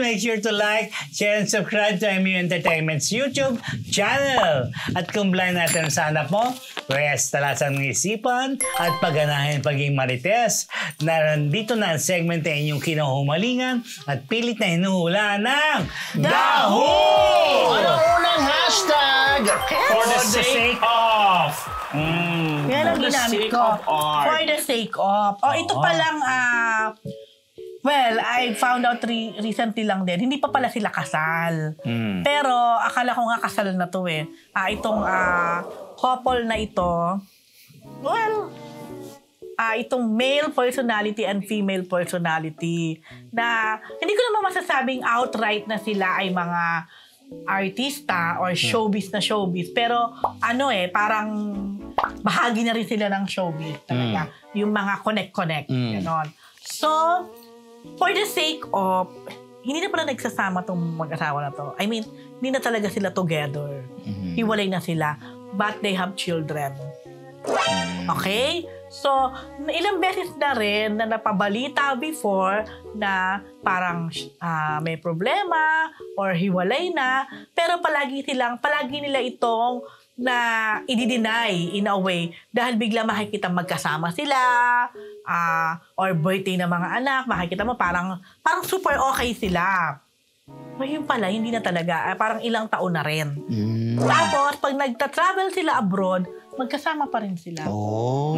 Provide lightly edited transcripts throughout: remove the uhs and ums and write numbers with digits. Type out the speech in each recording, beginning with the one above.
make sure to like, share, and subscribe to MU Entertainment's YouTube channel. At kung blind natin sa hanap mo, pwes talasan ng isipan at pagganahin paging marites. Nandito na ang segment na inyong kinuhumalingan at pilit na hinuhulaan ng DAHO! Ano unang hashtag? For the sake of. Yan ang ginamit ko. For the sake of. Ito palang, well, I found out recently lang din. Hindi pa pala sila kasal. Pero, akala ko nga kasal na to eh. Itong couple na ito, well, itong male personality and female personality na hindi ko naman masasabing outright na sila ay mga artista or showbiz na showbiz. Pero parang bahagi na rin sila ng showbiz talaga. Yung mga connect-connect. Ganon. So, for the sake of, hindi na pala nagsasama tong mag-asawa na to. I mean, hindi na talaga sila together. Hiwalay na sila. But they have children. Okay? So, ilang beses na rin na napabalita before na parang may problema or hiwalay na. Pero palagi nila itong na i-deny in a way dahil bigla makikita magkasama sila or birthday ng mga anak, makikita mo parang super okay sila. Ngayon pala, hindi na talaga. Parang ilang taon na rin. Tapos, pag nagta-travel sila abroad, magkasama pa rin sila.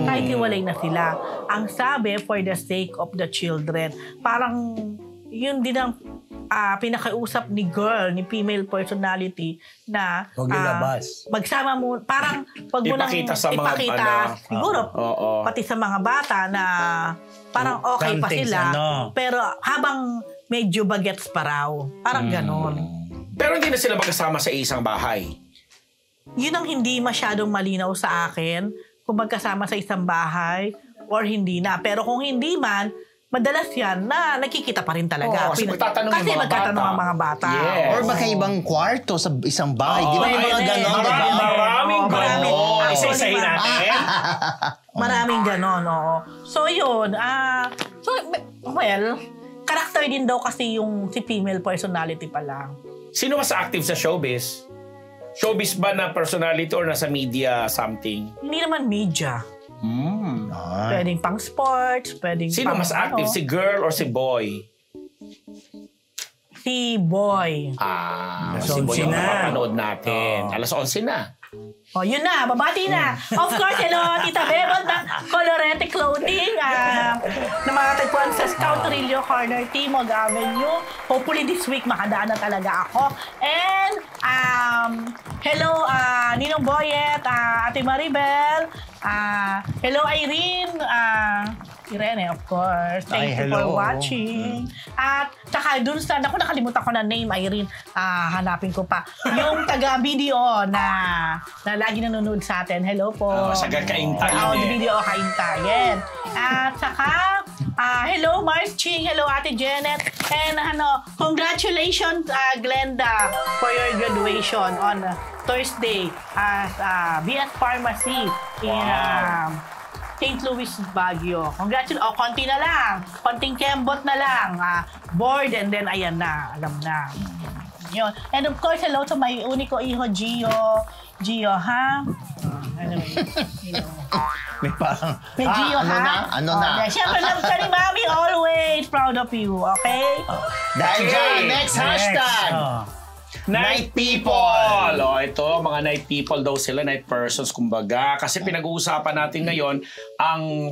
Kahit hiwalay na sila. Ang sabi, for the sake of the children. Parang, yun din ang pinakausap ni girl, ni female personality na magsama mo, parang pag mo ipakita sa mga siguro, pati sa mga bata na parang okay pa sila. Pero habang medyo bagets pa raw. Parang ganon. Pero hindi na sila magkasama sa isang bahay. Yun ang hindi masyadong malinaw sa akin kung magkasama sa isang bahay or hindi na. Pero kung hindi man, madalas yan na nakikita pa rin talaga. Kasi magtatanong ang mga bata. Yes. Or baka ibang kwarto sa isang bahay. Di ba may mga ganon? Maraming ganon. Isa-isahin natin. Maraming ganon, oo. So yun, well, karakter din daw kasi yung si female personality pala. Sino mas active sa showbiz? Showbiz ba na personality or nasa media something? Hindi naman media. Pwedeng pang sports, pwedeng Sino mas active? Si girl or si boy? Si boy. Si boy yung napapanood natin. Alas 11 na. Yun na, babati na. Of course, hello, Tita Bebot ng Colorete Clothing. Na mga tagpuan sa Scout Rillo Corner, Timog Avenue. Hopefully this week makadaan na talaga ako. And, hello, Ninong Boyet, Ate Maribel. Hello, Irene. Irene, of course. Thank you for watching. At saka dun sa, nakalimutan ko na name, Irene. Hanapin ko pa. Yung taga-video na lagi nanonood sa atin. Hello po. Sa Kaintayin video Kaintayin. At saka, hello Mars Ching. Hello Ate Janet. And congratulations Glenda for your graduation on Thursday at BS Pharmacy in St. Louis, Baguio. Congratulations. Konti na lang. Konting kembot na lang. Board and then ayan na. Alam na. Yun. And of course, hello to my unico iho, Gio. Gio, ha? May parang... May Gio, ha? Ano na? Siyempre, love ka ni Mami. Always proud of you. Okay? Dahil dyan, next hashtag. Night people! Ito, mga night people daw sila, night persons, kumbaga. Kasi pinag-uusapan natin ngayon ang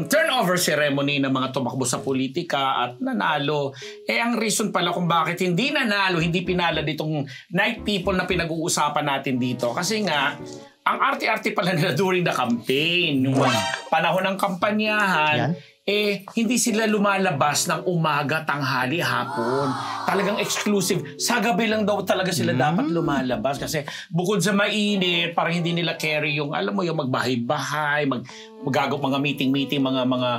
turnover ceremony ng mga tumakbo sa politika at nanalo. Ang reason pala kung bakit hindi nanalo, hindi pinala ditong night people na pinag-uusapan natin dito. Kasi nga, ang arte-arte pala nila during the campaign, yung panahon ng kampanyahan, hindi sila lumalabas ng umaga, tanghali, hapon. Talagang exclusive. Sa gabi lang daw talaga sila dapat lumalabas kasi bukod sa mainit, parang hindi nila carry yung, alam mo, yung magbahay-bahay, mga meeting-meeting, mga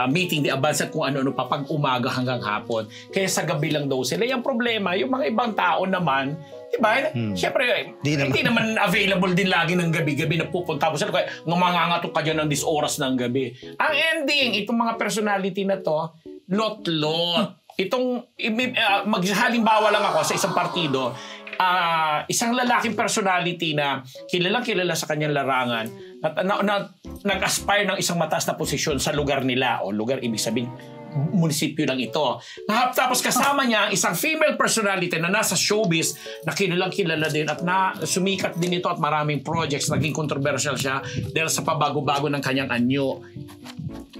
meeting di advance at kung ano-ano pa pag umaga hanggang hapon. Kaya sa gabi lang daw sila. Yung problema, yung mga ibang tao naman, diba? Siyempre, hindi naman available din lagi ng gabi-gabi na pupunta mo sila. Kaya mangangatok ka dyan ng 10 oras ng gabi. Ang ending, itong mga personality na to, lot-lot. maghalimbawa lang ako sa isang partido, isang lalaking personality na kilala sa kanyang larangan at nag-aspire ng isang mataas na posisyon sa lugar nila o lugar ibig sabihin munisipyo lang ito. Tapos kasama niya ang isang female personality na nasa showbiz na kilala din at sumikat din ito at maraming projects. Naging controversial siya dahil sa pabago-bago ng kanyang anyo.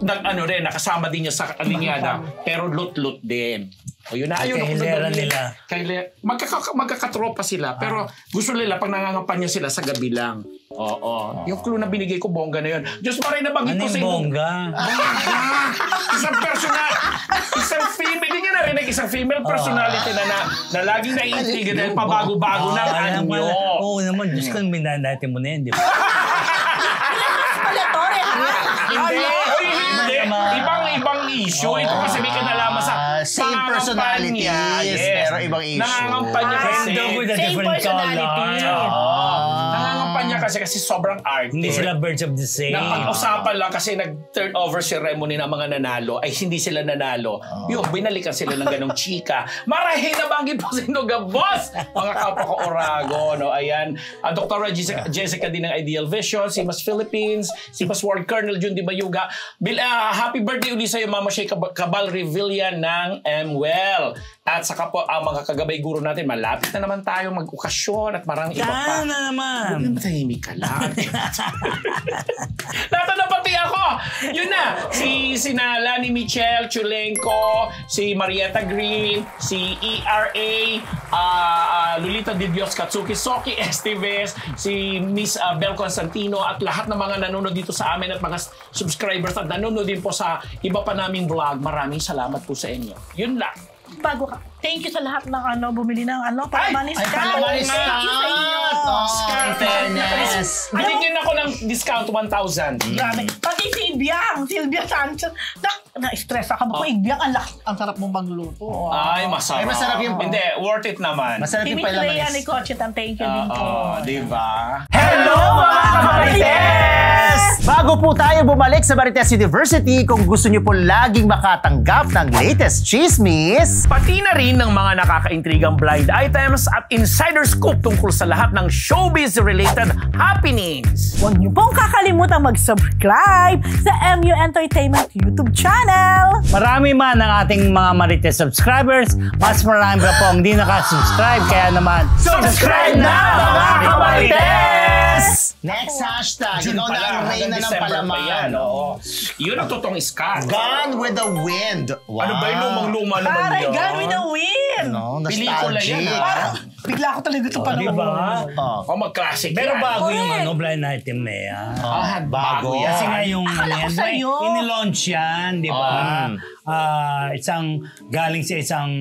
Nakasama din niya sa alinyada pero lut-lut din. O yun na, ayun ako nila. Magkakatropa sila pero gusto nila pag nangangampanya sila sa gabi lang. Oo. Yung clue na binigay ko, bongga na yun. Diyos maray na banggit ko sa inyo. Bongga? Isang female, hindi niya narinig isang female personality na laging naiintriga dahil pabago-bago ng anyo. Oo naman, Diyos ko, minanati mo na yan, di ba? Hindi. Ibang issue. Ito kasi may kinalaman sa same personalities, pero ibang issue. Nangangampanya kasi. Same personality. Nangangampanya kasi sobrang arte. Hindi sila birds of the same. Napag-usapan lang kasi nag-turnover ceremony ng mga nanalo ay hindi sila nanalo. Yung binalikan sila ng ganong chika. Marahil na banggit po sa Indoga, boss! Mga kapwa ko Orago. No? Ayan. Dr. Jessica din ng Ideal Vision, si Mas Philippines, si Mas World Colonel Jun Di Bayuga. Happy birthday ulit sa'yo, Mama Shay Cabal Revilla ng MWell. At saka po ang mga kagabay guro natin, malapit na naman tayo mag-okasyon at marang iba pa. Na naman. Huwag matahimik ka lang. Natanapati ako. Yun na. Si Lani Michelle Chulenko, si Marietta Green, si ERA, Lolita Di Dios Katsuki, Soki Esteves, si Miss Bel Constantino at lahat ng mga nanonood dito sa amin at mga subscribers at nanonood din po sa iba pa naming vlog. Maraming salamat po sa inyo. Yun lang. Bago ka, thank you sa lahat ng bumili ng Palamanis Scout. Palamanis Thank you sa inyo. Fairness. Binigyan ako ng discount 1,000. Grabe. Pati si Sylvia Sanchez. Na-stress ako. Ibyang, ang sarap mong magluto. Ay, masarap. Ay, masarap yung... Hindi, worth it naman. Masarap yung Pimitlaya ni Conchita, thank you din po. Diba? Hello mga Marites! Bago po tayo bumalik sa Marites University, kung gusto niyo po laging makatanggap ng latest chismis, pati na rin ng mga nakakaintrigang blind items at insider scoop tungkol sa lahat ng showbiz-related happenings. Huwag niyo pong kakalimutan mag-subscribe sa MU Entertainment YouTube channel. Marami man ang ating mga Marites subscribers, mas marami pa po ang hindi nakasubscribe. Kaya naman, subscribe na mga Marites! Next hashtag, ikaw na ang reyna ng palaman. Yun ang totoong iska. Gone with the Wind. Wow. Ano ba yung lumang-luma naman Parang yun? Gone with the Wind. Pelikula yan, Bigla ako talaga ito pala. diba? Mag-classic Pero yan. bago yung blind item na yan. Bago yan. Kasi nga yung inilaunch yan, di ba? Isang galing sa isang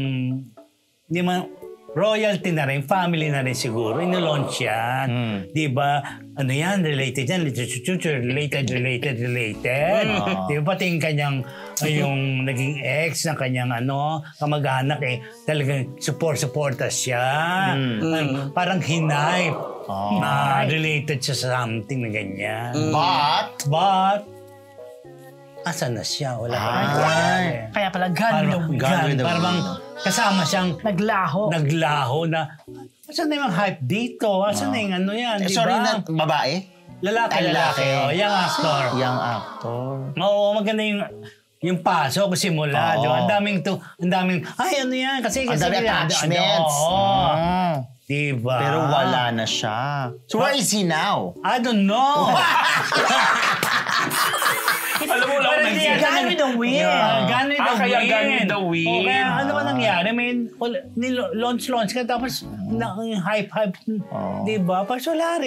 di man royalty na rin, family na rin siguro, inilaunch yan. Di ba? Ano yan? Related yan. Related. Di ba? Pati yung kanyang yung naging ex ng kanyang kamag-anak talagang supportas siya. Parang hinay na related siya sa something na ganyan. But asan na siya? Wala pa rin. Kaya pala Gone with the Wind. Parang kasama siyang naglaho na asan na yung hype dito? Asan na yung yan? Diba? Sorry na, babae? Lalaki. Young actor. Young actor. Oo, maganda yung pasok simula. Diba? Ang daming, ay ano yan? Kasi ang daming attachments. Diba? Pero wala na siya. So where is he now? I don't know. Alam mo lang, Gone with the Wind. Gone with the Wind. Kaya Gone with the Wind. Kaya ano ba nangyari? Launch tapos hype. Diba? Tapos wala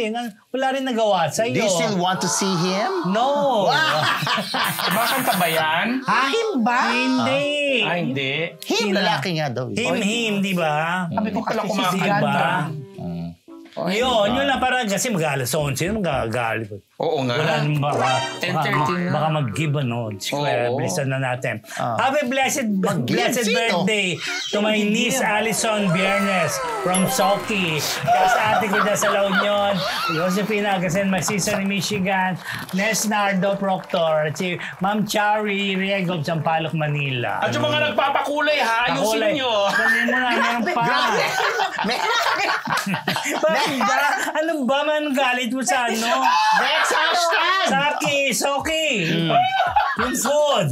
rin nagawa sa'yo. Do you still want to see him? No. Makanta ba yan? Him ba? Hindi. Hindi. Him, lalaki nga daw. Him, di ba? Sabi ko pala Diba? Yun lang para kasi mag-alas 11, magagalit. Oo nga. Wala nang baka 10:30 na. mag-give Square. Oo. Bilisan na natin. Happy blessed birthday to my niece Alison Biernes from Soki. Kaya sa ate ko dyan sa La Union, Josefina Agasen, Masisa ni Michigan, Nes Nardo Proctor, at si Ma'am Chari Riego of Sampaloc, Manila. At yung mga nagpapakulay ha, ayusin nyo. Sabihin mo na, meron pa. Bakit ba? Ano ba man galit mo sa ano? Next hashtag! Soki. Yung food.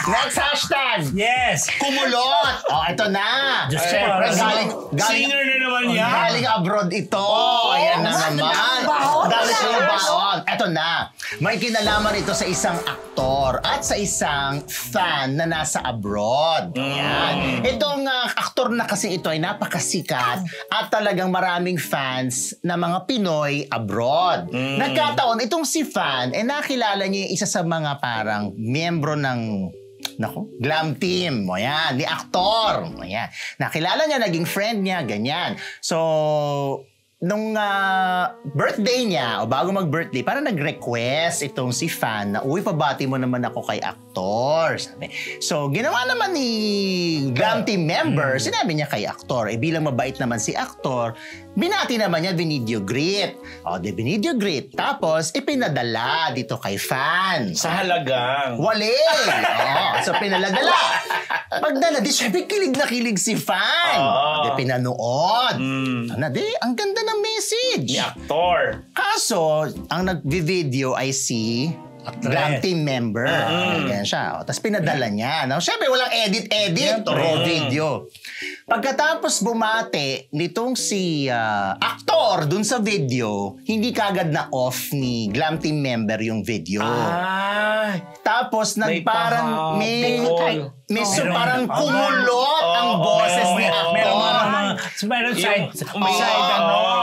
Next hashtag! Yes. Kumulot! Ito na! Diyos ko, Siyempre, ano? Singer na naman yan. Galing abroad ito. Ayan na naman. Dami siyang baon. Ito na. May kinalaman ito sa isang aktor at sa isang fan na nasa abroad. Ayan. Itong aktor na kasi ito ay napakasikat at talagang maraming fans na mga Pinoy abroad. Nagkataon, itong si fan, nakilala niya yung isa sa mga parang miyembro ng glam team. Ayan, ni aktor. Ayan. Nakilala niya, naging friend niya, ganyan. So, nung birthday niya, o bago mag-birthday, parang nag-request itong si fan na, uy, pabati mo naman ako kay aktor. Sabi. So, ginawa naman ni glam team member, sinabi niya kay aktor. Bilang mabait naman si aktor, binati naman niya, binidyo greet. Binidyo greet. Tapos, ipinadala dito kay fan. Sa halagang. Wali! So, pinaladala. Pagdala, di syempre kilig na kilig si fan. Di pinanood. Ang ganda ng message. Ni aktor. Kaso, ang nag-video ay si glam team member. Ganyan siya. Tapos pinadala niya. Siyempre, walang edit-edit. Raw video. Pagkatapos bumate nitong si aktor dun sa video, hindi kagad na off ni glam team member yung video. Tapos parang parang kumulot ang boses ni aktor. Meron side.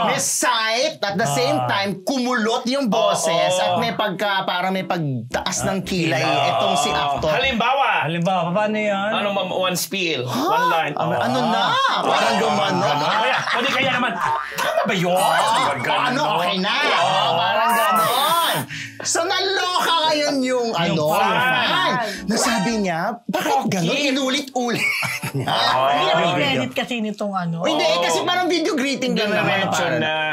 May side at the same time kumulot yung boses at may parang may pagtaas ng kilay itong si aktor. Halimbawa, paano yan? ano one spiel? One line. Ano na? Parang gumano. Kaya naman, tama ba yun? Okay na. Parang ganon. So, naloka ngayon yung fan. Nasabi niya, bakit ganon? Inulit-ulit niya. Edit kasi nitong Hindi, kasi parang video greeting lang naman.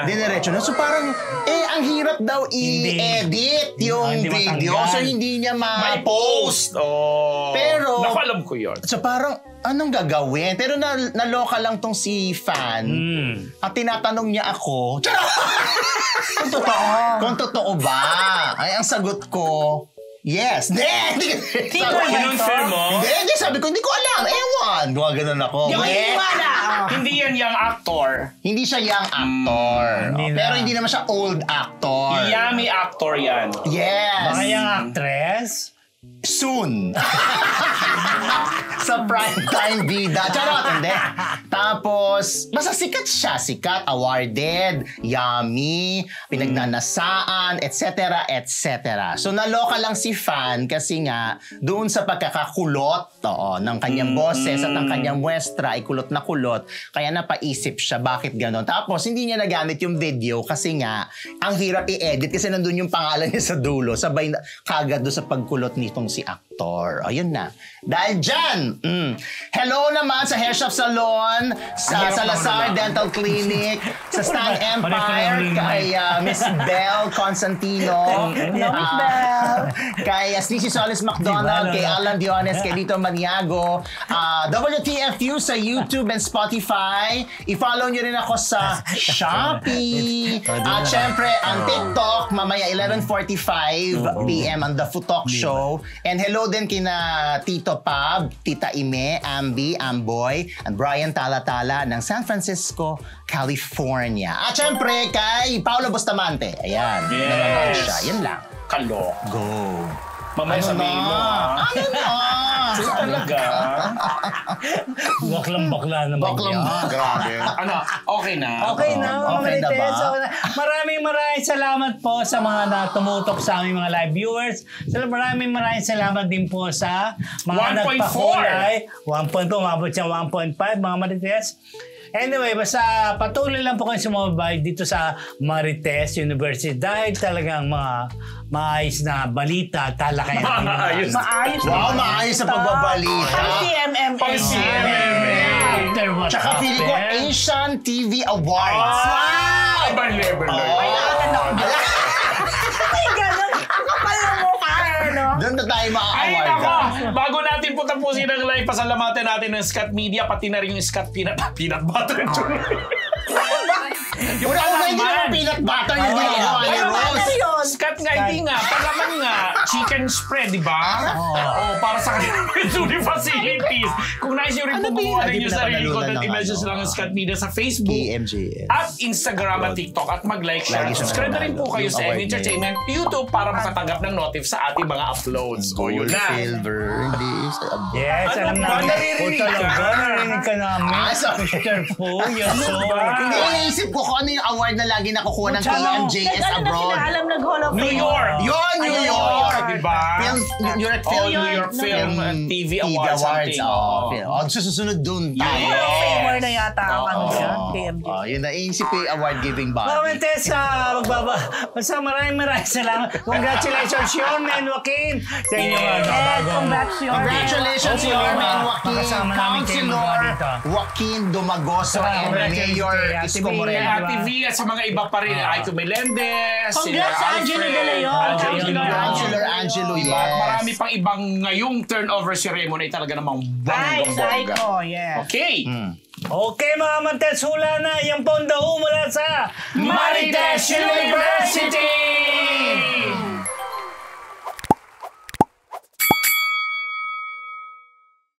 Dinerecho na. So, parang, ang hirap daw i-edit yung video. So, hindi niya ma-post. Pero, naku, alam ko yun. So, parang, anong gagawin? Pero naloka lang tong si fan. At tinatanong niya ako, kung totoo ba? Ay, ang sagot ko, yes. Hindi. Kinonfirm mo? Hindi, sabi ko, hindi ko alam. Ewan. Gumaganon ako. Hindi yan young actor. Hindi siya young actor. Pero hindi naman siya old actor. Yummy actor yan. Yes. Baka yung actress? Soon. Sa primetime bida. Charot, hindi. Tapos, basta sikat siya. Sikat, awarded, yummy, pinagnanasaan, etc., etc. So, naloka lang si fan kasi nga, doon sa pagkakakulot ng kanyang boses at ng kanyang muestra ay kulot na kulot. Kaya napaisip siya, bakit ganon? Tapos, hindi niya nagamit yung video kasi nga, ang hirap i-edit kasi nandun yung pangalan niya sa dulo. Sabay na, kagad doon sa pagkulot nitong si aktor. Ayun na. Dahil dyan, hello naman sa Hair Shop Salon, sa Salazar Dental Clinic, sa Stan Empire, kay Miss Belle Constantino, kay Sneezy Solis McDonald, kay Alan Diones, kay Lito Maniago, WTFU sa YouTube and Spotify. I-follow nyo rin ako sa Shopee. At syempre, ang TikTok, mamaya 11:45 p.m. on The Food Talk Show. And hello din kina Tito Pab, Tita Ime, Ambi, Amboy, and Brian Talatala ng San Francisco, California. At syempre kay Paolo Bustamante. Ayan. Nanonood siya. Yan lang. Kalok. Go. Mamaya sabihin mo. Ano na? Talaga? Baklang-bakla naman yan. Grabe. Okay na. Okay na, mga Okay na ba? Marites. Maraming salamat po sa mga tumutok sa aming mga live viewers. Maraming salamat din po sa mga 1.4. nagpakulay. 1.2, umabot siya 1.5, mga Marites. Anyway, basta patuloy lang po kayo sumabay dito sa Marites University dahil talagang mga maayos na balita, talakayan. Maayos. Maayos. Wow, maayos sa pagbabalita. Pang CMM. After what Tsaka feeling ko, happened. Asian TV Awards. Ibang level. Ay, ganun. Ang kapal ng mukha, no? Doon na tayo Ay, ma-award. nako! Bago natin po tapusin ang live, pasalamatan natin ng Scott Media, pati na rin yung Scott Peanut Butter. Yung Una-una, hindi palaman. naman peanut butter yung ginagawa ni Ano Rose. yun? Scott nga, hindi nga. Palaman nga. Chicken spread, di ba? Oo. Para sa kanilang facilities. Kung nais nyo rin po gumawa Hindi ninyo sarili pinapanalunan content, ng i-message lang ang Scott Media sa Facebook PMJS. at Instagram at TikTok at mag-like, share. Lagi siya Subscribe na rin po kayo yung sa award M Entertainment YouTube para makatanggap ng notif sa ating mga uploads. O yun na. Silver, hindi. Yes, Ano alam ba? namin. Naririnig O, ka? talaga, narinig ka namin. sorry. Mr. Fu, yes, so. Hindi, iniisip ko kung ano yung award na lagi nakukuha ng Tsaka, PMJS ano na abroad. sila alam nag-Hall of Fame? New York! Yun, New New York! York. Diba? Film, New York Oh, Film. New York Film TV Awards. something. Oh, susunod dun tayo. Hall of Famer na yata ang ano dyan, KMJ. Oh, yun na, iisip ko yung award-giving body. Mama Tessa, basta maraming salamat. Congratulations, Yorme and Joaquin. Sa inyong Congratulations, Hopefully, Yorme and Joaquin, makasama namin kayo Councilor dito. Joaquin Dumagoso, Saka, and congratulations Mayor kay Ate Isko Bea. Moreno. Ate V at sa mga iba pa rin. Aiko Melendez. Congrats sa Angelo De Leon. Councilor Angelo, Diba? At yes. marami pang ibang ngayong turnover ceremony ay talaga namang Ay, bonggang-bongga. psycho, yes. Okay. Okay mga Mantes, hula na. Yan po ang daho mula sa Marites University!